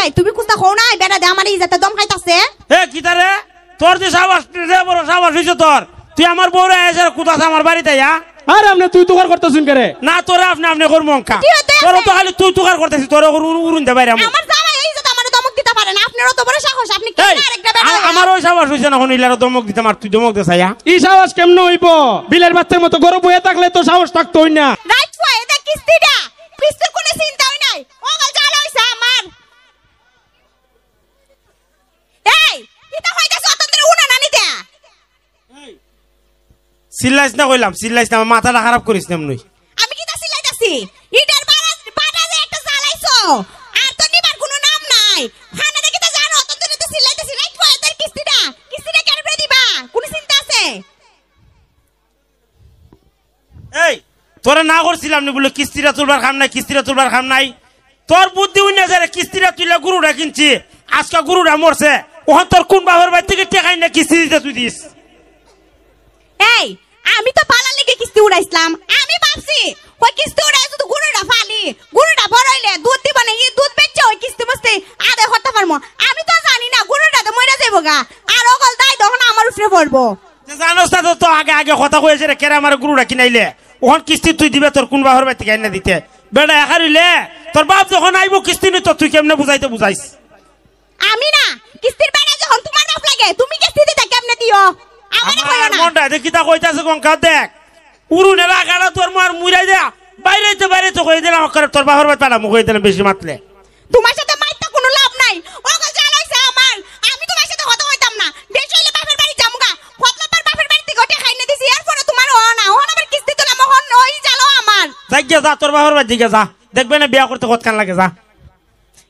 এই তুমি কুস্তা খাও না বেড়া দে আমার ইজ্জতে দম খাইতাছে এ কিতারে তোর যে সাবাস রে বড় সাবাস হইছে তোর তুই আমার বউরে এসে কুতাছ আমার বাড়িতে যা আরে আপনি তুই তুকার করতেছেন করে না তোরে আপনি করব মঙ্কা তোর তো খালি তুই তুকার করতেছিস তোর উড়ুন দে বাইরে আমার জামাই ইজ্জত আমার দমক দিতে পারে না আপনারও তো বড় সাহস আপনি কি আরেকটা বেড়া আমার ওই সাবাস হইছে না হইলার দমক দিতে মার তুই দমক দে ছায়া ই সাহস কেমনে হইব বিলের বাচ্চার মতো গরম বয়ে থাকলে তো সাহস থাকতো না রাইট ফয় এটা কিস্তিটা কিস্তির কোনো চিন্তা হই নাই ওগল জাল হইছে আমার এই কিটা হইতাছ অতন্ত্র উনা নানি দে সিল্লাইস না কইলাম সিল্লাইস না মাথাটা খারাপ করিস না এমনি আমি কিটা সিলাইতাছি ইটার বাটা যে একটা জ্বালাইছো আর তো নিবার কোনো নাম নাই খানা দেখে তো জানো অতন্ত্র তো সিলাইতাছি রাইট ফয় এটার কিস্তিটা কেন দিবা কোন চিন্তা আছে এই তোরা না করছিলাম নি বলে কিস্তিটা তুলবার খাম নাই তোর বুদ্ধি উইনা যায় কিস্তিটা তুইলে গরুটা কিনছি আজকে গরুটা মরছে ওখান তোর কোন বাবার বাড়ি থেকে টেকাই না কিস্তি দিতে তুই দিস এই আমি তো পালার লেগে কিস্তি উড়াইছিলাম আমি ভাবছি ওই কিস্তি উড়াই শুধু গরুটা ফালি গরুটা বড় হইলে দুধ দিব না এই দুধ বেচছে ওই কিস্তি বসতে আদে হতে পারবো আমি তো জানি না গরুটা তো মরে যাইব গা আর ওগল দাই তখন আমার উপরে পড়বো জানোস না তো আগে কথা কয়েছে রে কেরা আমার গরুটা কিনাইলে ওখান কিস্তি তুই দিবে তোর কোন বাবার বাড়ি থেকে আইনা দিতে বেটা একারিলে তোর বাপ যখন আইব কিস্তি নি তো তুই কেমনে বুঝাইস আমি না কিস্তির বেড়া যখন তোমার বাপ লাগে তুমি কিস্তি দিতে কেমনে দিও আমারে কইও না মনটা দেখি তা কইতাছে গঙ্কা দেখ উড়ুনে লাগাড়া তোর মার মুইরাই দে বাইরে তো কই দিলাম করে তোর বাবার বাড়ি পাড়া মুখ দিলাম বেশি মাতলে তোমার সাথে মাইতে কোনো লাভ নাই ওগল জাল হইছে আমার আমি তোমার সাথে কথা কইতাম না বেশি হইলে বাপের বাড়ি যামুগা ফতলাবার বাপের বাড়ি থেকে গোটে খাইনে দিছি এরপরে তোমার ও না আবার কিস্তি তোলা মোহন ওই জালো আমার যাই যা তোর বাবার বাড়ি দিকে যা দেখবে না বিয়া করতে কতখান লাগে যা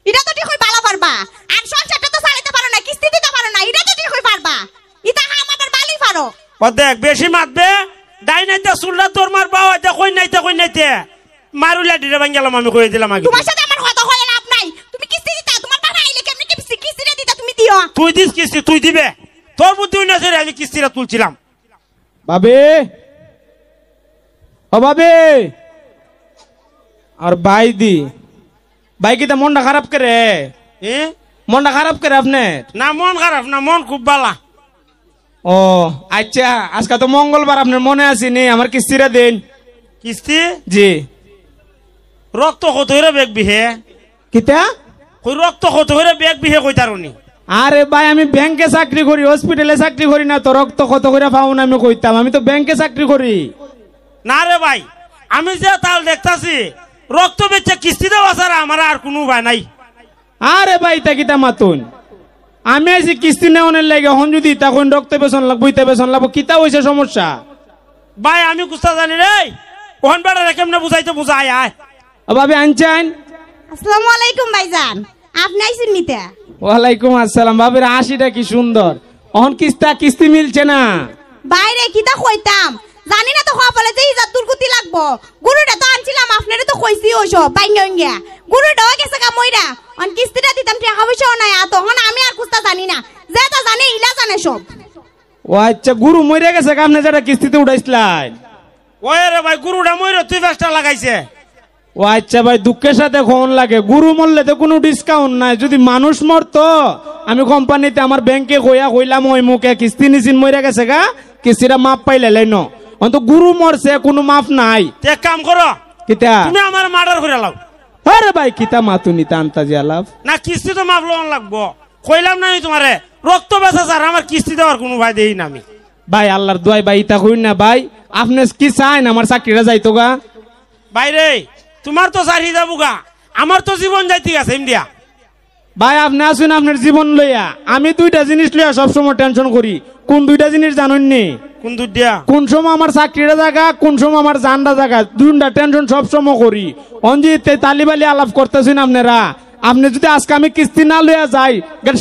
এটা তো ঠিক হই ভালো পারবা আর সংসারটা তো চালাতে পারো না কিস্তি দিতে পারো না এটা তো ঠিক হই পারবা এটা আমাদের ভালোই পারো ও দেখ বেশি মাতবে ডাই নাইতে সুললা তোর মার বাবা দে কই নাইতে মারুলা ডিরে ভাঙলাম আমি কই দিলাম আগে তোমার সাথে আমার কথা হয় লাভ নাই তুমি কিস্তি দিতা তোমার বাবা আইলে কেমনে কিস্তিটা দিতা তুমি দিও তুই দিস কিস্তি তুই দিবে তোর বুদ্ধি না ছেড়ে আমি কিস্তিটা তুলছিলাম বাবে ও বাবে আর ভাই কি তা মনটা খারাপ করে মনটা খারাপ করে আপনি না মন খারাপ না মন খুব ভালো ও আচ্ছা আজকে তো মঙ্গলবার আপনার মনে আসেনি আমার কিস্তিটা দিন কিস্তি জি রক্ত কত হইরে বেগ বিহে কিতা কই রক্ত কত হইরে বেগ বিহে কই তারুনি আরে ভাই আমি ব্যাংকে চাকরি করি হসপিটালে চাকরি করি না তো রক্ত কত করে পাও না আমি কইতাম আমি তো ব্যাংকে চাকরি করি না রে ভাই আমি যে তাল দেখতাছি রক্ত বেচে কিস্তি দেওয়া ছাড়া আমার আর কোনো উপায় নাই আরে ভাই তা কিতা মাতুন আমি আছি কিস্তি নেওয়ার লাগে হন যদি তখন রক্ত বেসন লাগবো ইতা বেসন লাগবো কিতা হইছে সমস্যা ভাই আমি কুস্তা জানি রে ওহন বেড়া কেমনে বুঝাই আয় ভাবি আনছেন আসসালামু আলাইকুম ভাইজান আপনি আইছেন নিতে ওয়ালাইকুম আসসালাম ভাবির হাসিটা কি সুন্দর অহন কিস্তি মিলছে না বাইরে কিতা কইতাম জানি না তো হওয়া বলে যে ইজাত দুর্গতি লাগবো গরুটা তো আনছিলাম আপনারে তো কইছি ওসব বাইঙ্গা গরুটা হয়ে গেছে গা মইরা অন কিস্তিটা দিতাম টাকা পয়সাও নাই তখন আমি আর কুস্তা জানি না যেটা জানে ইলা জানে সব ও আচ্ছা গুরু মরে গেছে আপনি যেটা কিস্তিতে উঠাইছিলেন ওই রে ভাই গরুটা মইরা তুই ব্যবসা লাগাইছে ও আচ্ছা ভাই দুঃখের সাথে কোন লাগে গুরু মরলে তো কোনো ডিসকাউন্ট নাই যদি মানুষ মরতো আমি কোম্পানিতে আমার ব্যাংকে কইলাম ওই মুখে কিস্তি নিছিন মরে গেছে গা কিস্তিটা মাপ পাইলে লাইন অন্ত গুরু মরছে কোনো মাপ নাই এক কাম করো কিতা তুমি আমার মার্ডার করে লাও আরে ভাই কিতা মাতুনি তান্তাজি আলাপ না কিস্তি তো মাপ লোন লাগবো কইলাম না আমি তোমারে রক্ত বেচা স্যার আমার কিস্তি দেওয়ার কোনো ভাই দেই না আমি ভাই আল্লাহর দোয়াই ভাই ইতা কইন না ভাই আপনি কি চাইন আমার চাকরিটা যাইতো গা বাইরে তোমার তো চাকরি যাবো গা আমার তো জীবন যাইতে গেছে ইন্ডিয়া ভাই আপনি আসুন আপনার জীবন লইয়া আমি দুইটা জিনিস লইয়া সবসময় টেনশন করি কোন দুইটা জিনিস জানুন নি কোন দুইটা কোন সময় আমার চাকরিটা জায়গা কোন সময় আমার জানটা জায়গা দুইটা টেনশন সবসময় করি অঞ্জিত তালিবালি আলাপ করতেছেন আপনারা আপনি যদি আজকে আমি কিস্তি না লইয়া যাই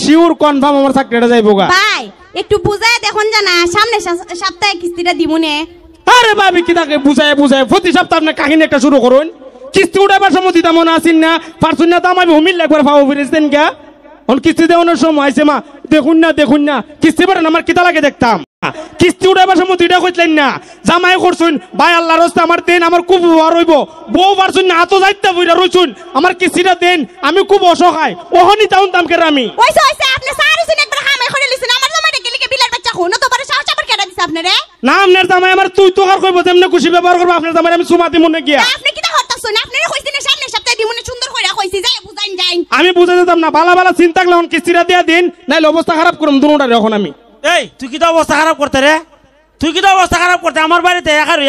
শিওর কনফার্ম আমার চাকরিটা যাইবো গা ভাই একটু বুঝায় দেখুন জানা সামনে সপ্তাহে কিস্তিটা দিমুনে আরে ভাবি কি তাকে বুঝায় প্রতি সপ্তাহে আপনি কাহিনী একটা শুরু করুন কিস্তি উঠাবার সময় দিতাম মনে আসেন না পারছুন না তো আমি হুমিল একবার পাবো ফিরেছেন গা কিস্তি দেওয়ানোর সময় আছে মা দেখুন না কিস্তি পারেন আমার কিতা লাগে দেখতাম। কিস্তি উঠাবার সময় দুইটা কইলেন না জামাই করছুন ভাই আল্লাহর রাস্তা আমার দেন আমার খুব উপকার হইব বউ পারছুন না হাতও যাইতে বইরা রইছুন আমার কিস্তিটা দেন আমি খুব অসহায় ওহনি তাউন তামকে আমি ওইসে ওইসে আপনি সারিছেন একবার হামাই করে লিছেন আমার জামাইটা গেলি কে বিলার বাচ্চা হনো তো বড় সাহস আবার কেডা দিছে আপনারে না আপনার জামাই আমার তুই তো আর কইব যেমনে খুশি ব্যবহার করব আপনার জামাই আমি সুমাতি মনে গিয়া আপনি কি তা করতাছেন আপনারে কইছেন সামনে সপ্তাহে দিমনে সুন্দর কইরা কইছি যাই বুঝাইন যাই আমি বুঝে যেতাম না বালা বালা চিন্তা করলাম কিস্তিটা দিয়া দিন নাইলে অবস্থা খারাপ করুম দুনোটারে এখন আমি এই তুই কি অবস্থা খারাপ করতে রে তুই কি অবস্থা খারাপ করতে আমার বাড়িতে একা রই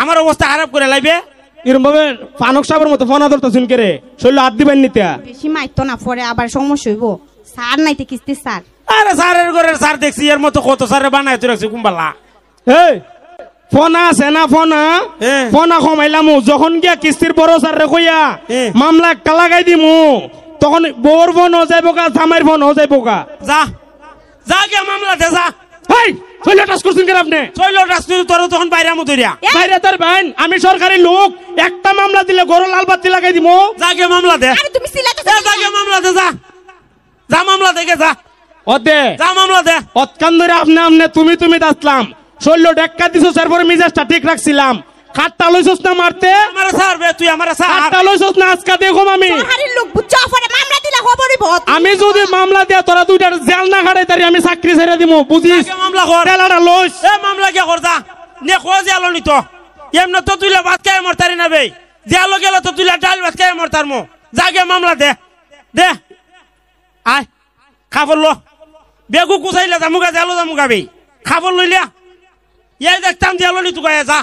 আমার অবস্থা খারাপ করে লাইবে এরকম ভাবে ফানক সাহেবের মতো ফোন ধরতেছেন কে রে শৈল হাত দিবেন নিতে বেশি মাইতো না পরে আবার সমস্যা হইব স্যার নাইতে কিস্তি স্যার আরে স্যারের ঘরের স্যার দেখছি এর মতো কত স্যারে বানাই তুই রাখছি কুম্বালা এই ফোনা আছে না ফোনা হ্যাঁ। ফোনা কমাইলাম যখন গিয়া কিস্তির বড় স্যার রে কইয়া হ্যাঁ। মামলা একটা লাগাই দিমু তখন বউর ফোন হয়ে যাইব কা জামাইর ফোন হয়ে যাইব কা যা যা গিয়া মামলা দে যা এই শৈল টাচ করছেন কেন আপনি চইল রাজনীতি তোর তখন বাইরে মুদরিয়া বাইরে তার বাইন আমি সরকারি লোক একটা মামলা দিলে গরু লাল বাতি লাগাই দিমু যা গিয়া মামলা দে আরে তুমি সিলাতে যা গিয়া মামলা দে যা যা মামলা দে গে যা অদে যা মামলা দে অতকান ধরে আপনি তুমি দাসলাম শৈল ডেক্কা দিছো তারপরে মিজাজটা ঠিক রাখছিলাম কাটটা লইছস না মারতে আমার স্যার বে তুই আমার স্যার কাটটা লইছস না আজকে দেখো আমি সরকারের লোক বুঝছো পরে মামলা দিলে খবরই বহুত আমি যদি মামলা দিয়া তোরা দুইটার জেল না খাড়াই তারি আমি চাকরি ছেড়ে দিমু বুঝিস আগে মামলা কর তেলাটা লইস এ মামলা কে কর যা নে খোঁজ জালো নি তো এমন তো তুইলা ভাত খাই মরতারি না বে জালো গেল তো তুইলা ডাল ভাত খাই মরতার মো জাগে মামলা দে দে আয় খাবার লো বেগু কুচাইলা জামুগা জালো জামুগা বে খাবার লইলা এই দেখতাম জালো নি তুই যা